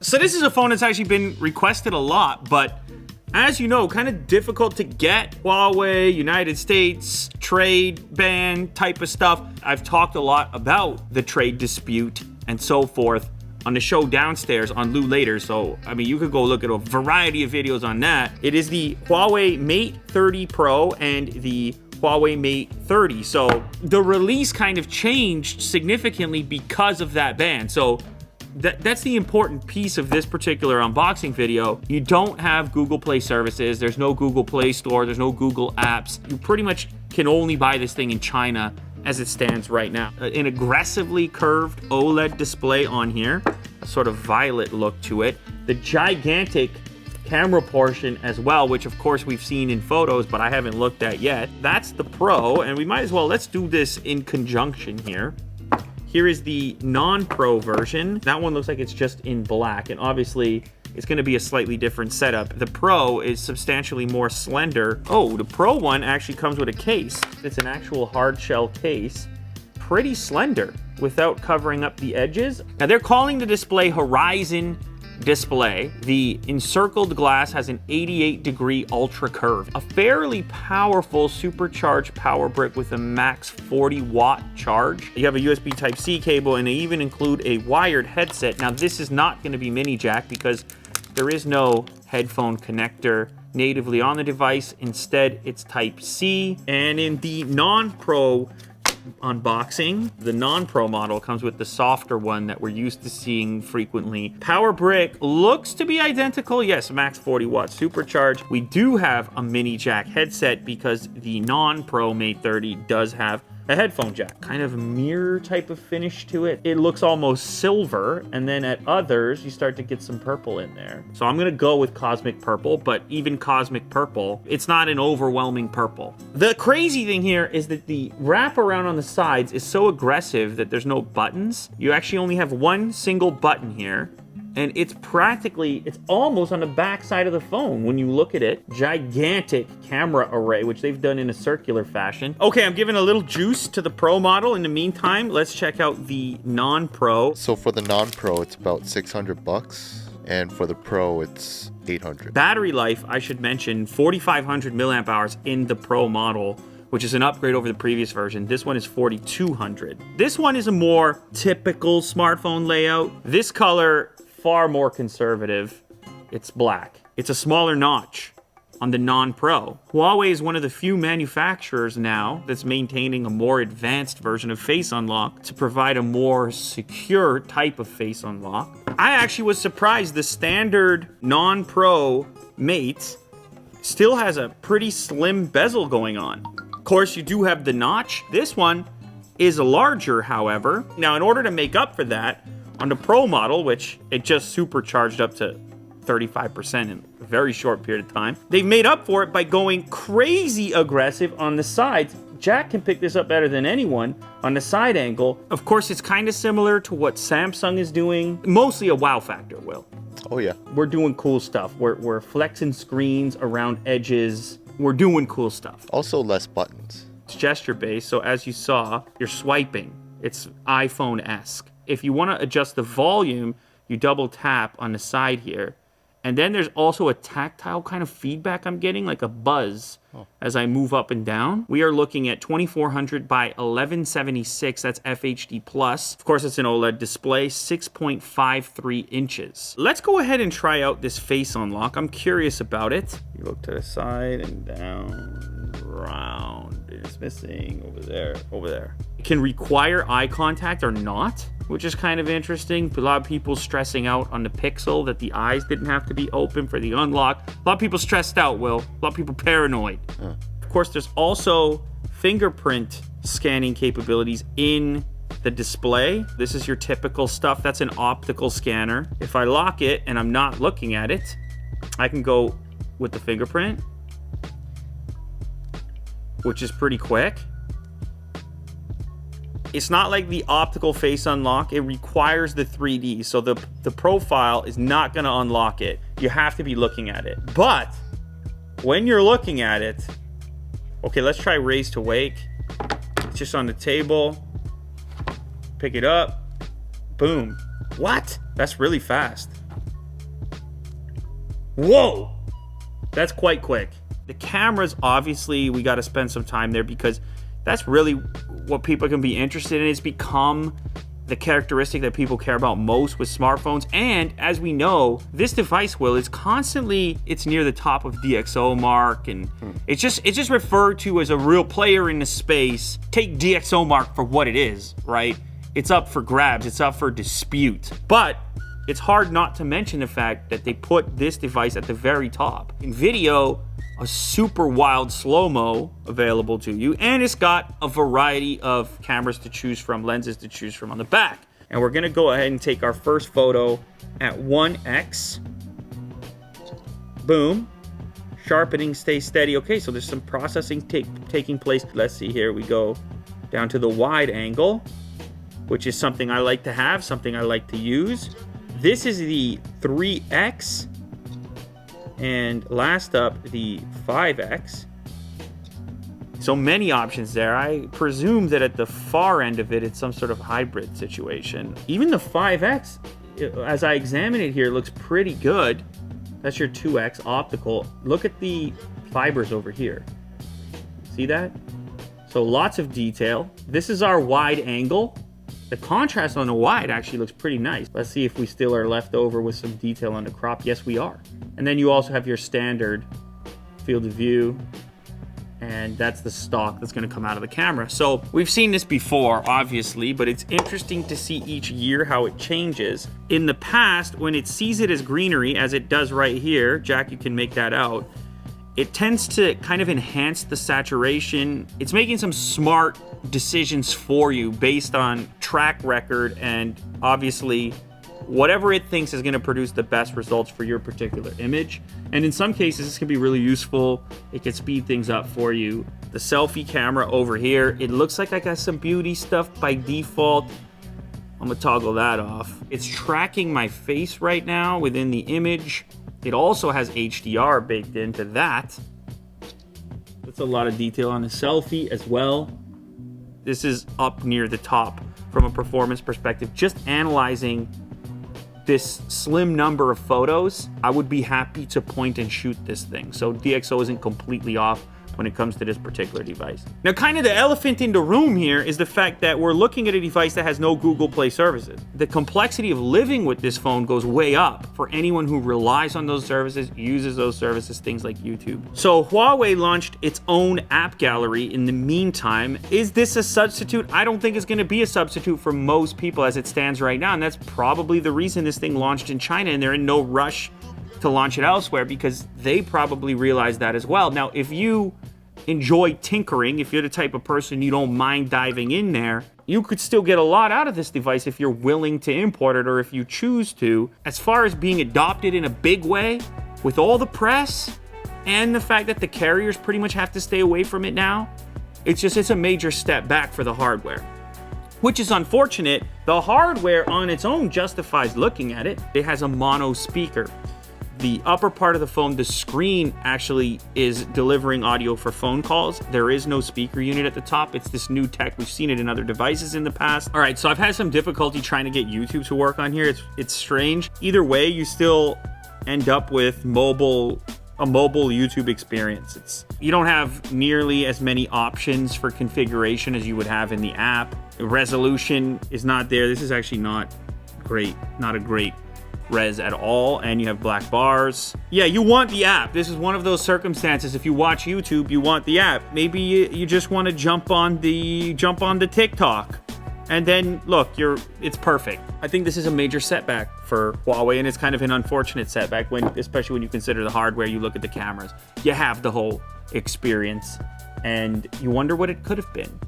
So this is a phone that's actually been requested a lot, but as you know, kind of difficult to get. Huawei, United States, trade ban type of stuff. I've talked a lot about the trade dispute and so forth on the show downstairs on Lou Later. So, I mean, you could go look at a variety of videos on that. It is the Huawei Mate 30 Pro and the Huawei Mate 30. So the release kind of changed significantly because of that ban. So that's the important piece of this particular unboxing video. You don't have Google Play services. There's no Google Play Store. There's no Google apps. You pretty much can only buy this thing in China as it stands right now. An aggressively curved OLED display on here, a sort of violet look to it. The gigantic camera portion as well, which of course we've seen in photos, but I haven't looked at yet. That's the Pro, and we might as well, let's do this in conjunction here. Here is the non-Pro version. That one looks like it's just in black, and obviously it's going to be a slightly different setup. The Pro is substantially more slender. Oh, the Pro one actually comes with a case. It's an actual hard shell case. Pretty slender without covering up the edges. Now they're calling the display Horizon display. The encircled glass has an 88-degree ultra curve, a fairly powerful supercharged power brick with a max 40-watt charge. You have a USB Type-C cable, and they even include a wired headset. Now this is not going to be mini jack because there is no headphone connector natively on the device. Instead, it's Type-C. And in the non-Pro unboxing, the non-Pro model comes with the softer one that we're used to seeing frequently. Power brick looks to be identical. Yes, max 40 watts supercharged. We do have a mini jack headset because the non-Pro Mate 30 does have a headphone jack. Kind of mirror type of finish to it. It looks almost silver, and then at others, you start to get some purple in there. So I'm gonna go with Cosmic Purple, but even Cosmic Purple, it's not an overwhelming purple. The crazy thing here is that the wraparound on the sides is so aggressive that there's no buttons. You actually only have one single button here, and it's almost on the back side of the phone when you look at it. Gigantic camera array, which they've done in a circular fashion. Okay, I'm giving a little juice to the Pro model. In the meantime, let's check out the non-Pro. So for the non-Pro, it's about $600, and for the Pro, it's $800. Battery life, I should mention, 4,500 milliamp hours in the Pro model, which is an upgrade over the previous version. This one is 4,200. This one is a more typical smartphone layout. This color, far more conservative. It's black. It's a smaller notch on the non-Pro. Huawei is one of the few manufacturers now that's maintaining a more advanced version of Face Unlock to provide a more secure type of Face Unlock. I actually was surprised the standard non-Pro Mate still has a pretty slim bezel going on. Of course, you do have the notch. This one is larger, however. Now, in order to make up for that, on the Pro model, which it just supercharged up to 35% in a very short period of time, they've made up for it by going crazy aggressive on the sides. Jack can pick this up better than anyone on the side angle. Of course, it's kind of similar to what Samsung is doing. Mostly a wow factor, Will. Oh, yeah. We're doing cool stuff. We're flexing screens around edges. We're doing cool stuff. Also less buttons. It's gesture-based, so as you saw, you're swiping. It's iPhone-esque. If you want to adjust the volume, you double tap on the side here. And then there's also a tactile kind of feedback I'm getting, like a buzz as I move up and down. We are looking at 2400 by 1176. That's FHD+. Of course, it's an OLED display, 6.53 inches. Let's go ahead and try out this Face Unlock. I'm curious about it. You look to the side and down, round. It's missing over there, over there. It can require eye contact or not, which is kind of interesting. A lot of people stressing out on the Pixel that the eyes didn't have to be open for the unlock. A lot of people stressed out, Will. A lot of people paranoid. Of course, there's also fingerprint scanning capabilities in the display. This is your typical stuff. That's an optical scanner. If I lock it and I'm not looking at it, I can go with the fingerprint, which is pretty quick. It's not like the optical Face Unlock. It requires the 3D, so the profile is not going to unlock it. You have to be looking at it. But when you're looking at it, okay, let's try Raise to Wake. It's just on the table. Pick it up. Boom. What? That's really fast. Whoa! That's quite quick. The cameras, obviously, we got to spend some time there because that's really what people can be interested in. It's become the characteristic that people care about most with smartphones. And as we know, this device, Will, is constantly, it's near the top of DxO mark, and it's just referred to as a real player in the space. Take DxO mark for what it is, right? It's up for grabs, it's up for dispute. But it's hard not to mention the fact that they put this device at the very top. In video, a super wild slow-mo available to you, and it's got a variety of cameras to choose from, lenses to choose from on the back. And we're gonna go ahead and take our first photo at 1x. Boom. Sharpening, stay steady. Okay, so there's some processing taking place. Let's see, here we go down to the wide angle, which is something I like to have, something I like to use. This is the 3x, and last up, the 5x. So many options there. I presume that at the far end of it, it's some sort of hybrid situation. Even the 5x, as I examine it here, looks pretty good. That's your 2x optical. Look at the fibers over here. See that? So lots of detail. This is our wide angle. The contrast on the wide actually looks pretty nice. Let's see if we still are left over with some detail on the crop. Yes, we are. And then you also have your standard field of view, and that's the stock that's going to come out of the camera. So we've seen this before, obviously, but it's interesting to see each year how it changes. In the past, when it sees it as greenery, as it does right here, Jack, you can make that out, it tends to kind of enhance the saturation. It's making some smart decisions for you based on track record and obviously whatever it thinks is going to produce the best results for your particular image. And in some cases, this can be really useful. It can speed things up for you. The selfie camera over here, it looks like I got some beauty stuff by default. I'm gonna toggle that off. It's tracking my face right now within the image. It also has HDR baked into that. That's a lot of detail on the selfie as well. This is up near the top from a performance perspective. Just analyzing this slim number of photos, I would be happy to point and shoot this thing. So DxO isn't completely off when it comes to this particular device. Now, kind of the elephant in the room here is the fact that we're looking at a device that has no Google Play services. The complexity of living with this phone goes way up for anyone who relies on those services, uses those services, things like YouTube. So Huawei launched its own app gallery in the meantime. Is this a substitute? I don't think it's gonna be a substitute for most people as it stands right now, and that's probably the reason this thing launched in China, and they're in no rush to launch it elsewhere because they probably realize that as well. Now, if you enjoy tinkering, if you're the type of person you don't mind diving in there, you could still get a lot out of this device if you're willing to import it or if you choose to. As far as being adopted in a big way, with all the press and the fact that the carriers pretty much have to stay away from it now, it's a major step back for the hardware, which is unfortunate. The hardware on its own justifies looking at it. It has a mono speaker. The upper part of the phone, the screen actually is delivering audio for phone calls. There is no speaker unit at the top. It's this new tech. We've seen it in other devices in the past. All right, so I've had some difficulty trying to get YouTube to work on here. It's strange. Either way, you still end up with a mobile YouTube experience. You don't have nearly as many options for configuration as you would have in the app. The resolution is not there. This is actually not a great res at all, and you have black bars. Yeah, you want the app. This is one of those circumstances. If you watch YouTube, you want the app. Maybe you just want to jump on the TikTok, and then look, it's perfect. I think this is a major setback for Huawei, and it's kind of an unfortunate setback especially when you consider the hardware. You look at the cameras, you have the whole experience, and you wonder what it could have been.